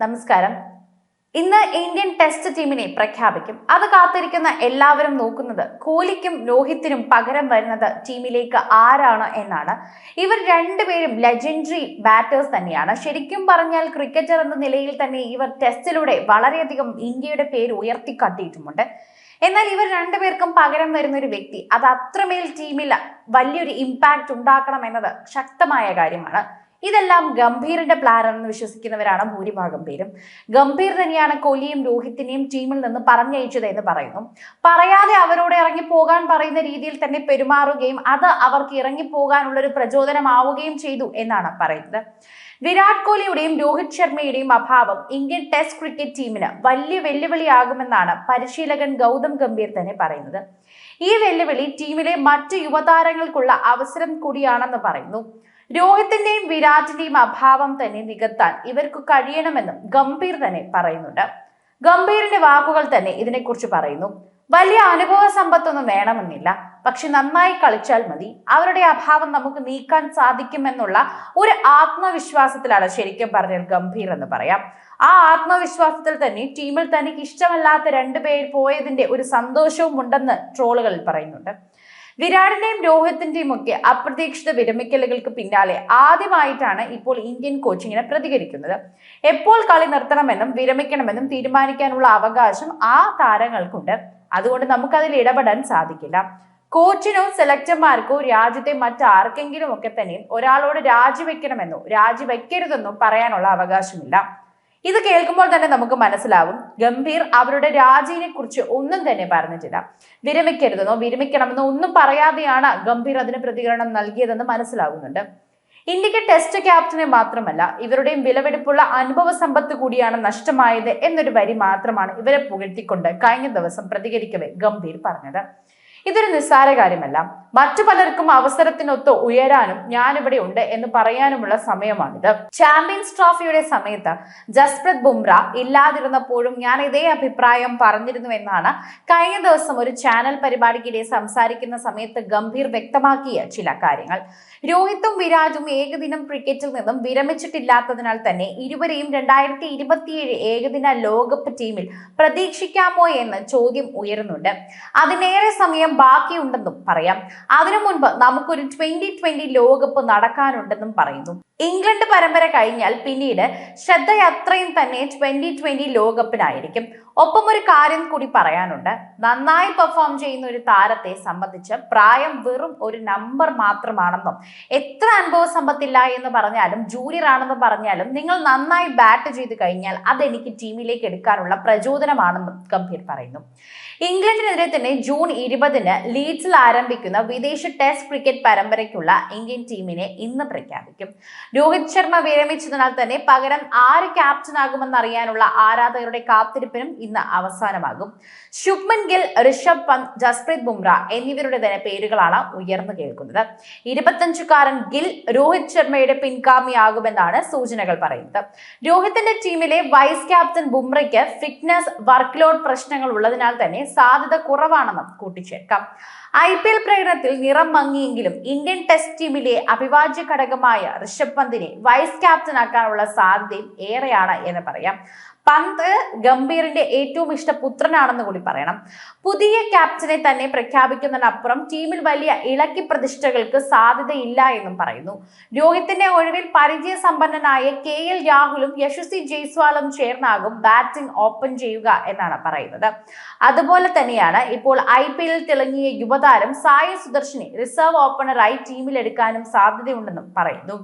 നമസ്കാരം. ഇന്ന് Indian test ടീമിനെ പ്രഖ്യാപിക്കും. അത് കാത്തിരിക്കുന്ന എല്ലാവരും നോക്കുന്നത് കോഹ്ലിക്കും രോഹിത്തിനും പകരം വരുന്നത് ടീമിലേക്ക് ആരാണ് എന്നാണ്. ഇവർ രണ്ടുപേരും ലെജൻഡറി ബാറ്റേഴ്സ് തന്നെയാണ്. ശരിക്കും പറഞ്ഞാൽ ക്രിക്കറ്റർ എന്ന നിലയിൽ തന്നെ ഇവർ ടെസ്റ്റിലൂടെ വളരെയധികം ഇന്ത്യയുടെ പേര് ഉയർത്തിക്കാട്ടിയിട്ടുമുണ്ട്. എന്നാൽ ഇവർ രണ്ടുപേർക്കും പകരം വരുന്ന ഒരു വ്യക്തി അത് അത്രമേൽ ടീമിൽ വലിയൊരു ഇമ്പാക്ട് ഉണ്ടാക്കണം എന്നത് ശക്തമായ കാര്യമാണ്. ഇതെല്ലാം ഗംഭീറിന്റെ പ്ലാനാണെന്ന് വിശ്വസിക്കുന്നവരാണ് ഭൂരിഭാഗം പേരും. ഗംഭീർ തന്നെയാണ് കോഹ്ലിയും രോഹിത്തിനെയും ടീമിൽ നിന്ന് പറഞ്ഞയച്ചത് എന്ന് പറയുന്നു. പറയാതെ അവരോട് ഇറങ്ങിപ്പോകാൻ പറയുന്ന രീതിയിൽ തന്നെ പെരുമാറുകയും അത് അവർക്ക് ഇറങ്ങിപ്പോകാനുള്ള ഒരു പ്രചോദനമാവുകയും ചെയ്തു എന്നാണ് പറയുന്നത്. വിരാട് കോഹ്ലിയുടെയും രോഹിത് ശർമ്മയുടെയും അഭാവം ഇന്ത്യൻ ടെസ്റ്റ് ക്രിക്കറ്റ് ടീമിന് വലിയ വെല്ലുവിളിയാകുമെന്നാണ് പരിശീലകൻ ഗൗതം ഗംഭീർ തന്നെ പറയുന്നത്. ഈ വെല്ലുവിളി ടീമിലെ മറ്റ് യുവതാരങ്ങൾക്കുള്ള അവസരം കൂടിയാണെന്ന് പറയുന്നു. രോഹിത്തിന്റെയും വിരാറ്റിന്റെയും അഭാവം തന്നെ നികത്താൻ ഇവർക്ക് കഴിയണമെന്നും ഗംഭീർ തന്നെ പറയുന്നുണ്ട്. ഗംഭീറിന്റെ വാക്കുകൾ തന്നെ ഇതിനെക്കുറിച്ച് പറയുന്നു. വലിയ അനുഭവ സമ്പത്തൊന്നും വേണമെന്നില്ല, പക്ഷെ നന്നായി കളിച്ചാൽ മതി. അവരുടെ അഭാവം നമുക്ക് നീക്കാൻ സാധിക്കുമെന്നുള്ള ഒരു ആത്മവിശ്വാസത്തിലാണ് ശരിക്കും പറഞ്ഞാൽ ഗംഭീർ എന്ന് പറയാം. ആ ആത്മവിശ്വാസത്തിൽ തന്നെ ടീമിൽ തനിക്ക് ഇഷ്ടമല്ലാത്ത രണ്ടുപേർ പോയതിന്റെ ഒരു സന്തോഷവും ഉണ്ടെന്ന് ട്രോളുകളിൽ പറയുന്നുണ്ട്. വിരാടിന്റെയും രോഹിത്തിന്റെയും ഒക്കെ അപ്രതീക്ഷിത വിരമിക്കലുകൾക്ക് പിന്നാലെ ആദ്യമായിട്ടാണ് ഇപ്പോൾ ഇന്ത്യൻ കോച്ചിങ്ങിനെ പ്രതികരിക്കുന്നത്. എപ്പോൾ കളി നിർത്തണമെന്നും വിരമിക്കണമെന്നും തീരുമാനിക്കാനുള്ള അവകാശം ആ താരങ്ങൾക്കുണ്ട്. അതുകൊണ്ട് നമുക്കതിൽ ഇടപെടാൻ സാധിക്കില്ല. കോച്ചിനോ സെലക്ടർമാർക്കോ രാജ്യത്തെ മറ്റാർക്കെങ്കിലും ഒക്കെ തന്നെയും ഒരാളോട് രാജിവെക്കണമെന്നോ രാജിവെക്കരുതെന്നോ പറയാനുള്ള അവകാശമില്ല. ഇത് കേൾക്കുമ്പോൾ തന്നെ നമുക്ക് മനസ്സിലാവും ഗംഭീർ അവരുടെ രാജിയെ കുറിച്ച് ഒന്നും തന്നെ പറഞ്ഞിട്ടില്ല. വിരമിക്കരുതെന്നോ വിരമിക്കണമെന്നോ ഒന്നും പറയാതെയാണ് ഗംഭീർ അതിന് പ്രതികരണം നൽകിയതെന്ന് മനസ്സിലാകുന്നുണ്ട്. ഇന്ത്യക്ക് ടെസ്റ്റ് ക്യാപ്റ്റനെ മാത്രമല്ല ഇവരുടെയും വിലപിടിപ്പുള്ള അനുഭവ സമ്പത്ത് കൂടിയാണ് നഷ്ടമായത് എന്നൊരു വരി മാത്രമാണ് ഇവരെ പുകഴ്ത്തിക്കൊണ്ട് കഴിഞ്ഞ ദിവസം പ്രതികരിക്കവേ ഗംഭീർ പറഞ്ഞത്. ഇതൊരു നിസ്സാര കാര്യമല്ല. മറ്റു പലർക്കും അവസരത്തിനൊത്ത് ഉയരാനും ഞാനിവിടെ ഉണ്ട് എന്ന് പറയാനുമുള്ള സമയമാണിത്. ചാമ്പ്യൻസ് ട്രോഫിയുടെ സമയത്ത് ജസ്പ്രീത് ബുംറ ഇല്ലാതിരുന്നപ്പോഴും ഞാൻ ഇതേ അഭിപ്രായം പറഞ്ഞിരുന്നു എന്നാണ് കഴിഞ്ഞ ദിവസം ഒരു ചാനൽ പരിപാടിക്കിടെ സംസാരിക്കുന്ന സമയത്ത് ഗംഭീർ വ്യക്തമാക്കിയ ചില കാര്യങ്ങൾ. രോഹിത്തും വിരാറ്റും ഏകദിനം ക്രിക്കറ്റിൽ നിന്നും വിരമിച്ചിട്ടില്ലാത്തതിനാൽ തന്നെ ഇരുവരെയും 2027 ഏകദിന ലോകകപ്പ് ടീമിൽ പ്രതീക്ഷിക്കാമോ എന്ന് ചോദ്യം ഉയരുന്നുണ്ട്. അതിനേറെ സമയം ബാക്കിയുണ്ടെന്നും പറയാം. അതിനു മുൻപ് നമുക്കൊരു 2020 ലോകകപ്പ് നടക്കാനുണ്ടെന്നും പറയുന്നു. ഇംഗ്ലണ്ട് പരമ്പര കഴിഞ്ഞാൽ പിന്നീട് ശ്രദ്ധയത്രയും തന്നെ 2020 ലോകകപ്പിനായിരിക്കും. ഒപ്പം ഒരു കാര്യം കൂടി പറയാനുണ്ട്. നന്നായി പെർഫോം ചെയ്യുന്ന ഒരു താരത്തെ സംബന്ധിച്ച് പ്രായം വെറും ഒരു നമ്പർ മാത്രമാണെന്നും എത്ര അനുഭവ സമ്പത്തില്ല എന്ന് പറഞ്ഞാലും ജൂനിയർ ആണെന്ന് പറഞ്ഞാലും നിങ്ങൾ നന്നായി ബാറ്റ് ചെയ്ത് കഴിഞ്ഞാൽ അതെനിക്ക് ടീമിലേക്ക് എടുക്കാനുള്ള പ്രചോദനമാണെന്നും ഗംഭീർ പറയുന്നു. ഇംഗ്ലണ്ടിനെതിരെ തന്നെ ജൂൺ 20-ന് ലീഡ്സിൽ ആരംഭിക്കുന്ന വിദേശ ടെസ്റ്റ് ക്രിക്കറ്റ് പരമ്പരയ്ക്കുള്ള ഇന്ത്യൻ ടീമിനെ ഇന്ന് പ്രഖ്യാപിക്കും. രോഹിത് ശർമ്മ വിരമിച്ചതിനാൽ തന്നെ പകരം ആര് ക്യാപ്റ്റനാകുമെന്ന് അറിയാനുള്ള ആരാധകരുടെ കാത്തിരിപ്പിനും ഇന്ന് അവസാനമാകും. ശുഭ്മൻ ഗിൽ, ഋഷഭ് പന്ത്, ജസ്പ്രീത് ബുംറ എന്നിവരുടെ തന്നെ പേരുകളാണ് ഉയർന്നു കേൾക്കുന്നത്. 25-കാരൻ ഗിൽ രോഹിത് ശർമ്മയുടെ പിൻഗാമിയാകുമെന്നാണ് സൂചനകൾ പറയുന്നത്. രോഹിത്തിന്റെ ടീമിലെ വൈസ് ക്യാപ്റ്റൻ ബുംറയ്ക്ക് ഫിറ്റ്നസ് വർക്ക് ലോഡ് പ്രശ്നങ്ങൾ ഉള്ളതിനാൽ തന്നെ സാധ്യത കുറവാണെന്നും കൂട്ടിച്ചേർക്കാം. IPL പ്രകടനത്തിൽ നിറം മങ്ങിയെങ്കിലും ഇന്ത്യൻ ടെസ്റ്റ് ടീമിലെ അവിഭാജ്യ ഘടകമായ ഋഷഭ് പന്തിനെ വൈസ് ക്യാപ്റ്റനാക്കാനുള്ള സാധ്യതയും ഏറെയാണ് എന്ന് പറയാം. പന്ത് ഗംഭീറിന്റെ ഏറ്റവും ഇഷ്ടപുത്രനാണെന്ന് കൂടി പറയണം. പുതിയ ക്യാപ്റ്റനെ തന്നെ പ്രഖ്യാപിക്കുന്നതിനപ്പുറം ടീമിൽ വലിയ ഇളക്കി പ്രതിഷ്ഠകൾക്ക് സാധ്യതയില്ല എന്നും പറയുന്നു. രോഹിത്തിന്റെ ഒഴിവിൽ പരിചയസമ്പന്നനായ KL രാഹുലും യശസ്വി ജയ്സ്വാളും ചേർന്നാകും ബാറ്റിംഗ് ഓപ്പൺ ചെയ്യുക എന്നാണ് പറയുന്നത്. അതുപോലെ തന്നെയാണ് ഇപ്പോൾ IPL തിളങ്ങിയ യുവതാരം സായി സുദർശനെ റിസർവ് ഓപ്പണറായി ടീമിലെടുക്കാനും സാധ്യതയുണ്ടെന്നും പറയുന്നു.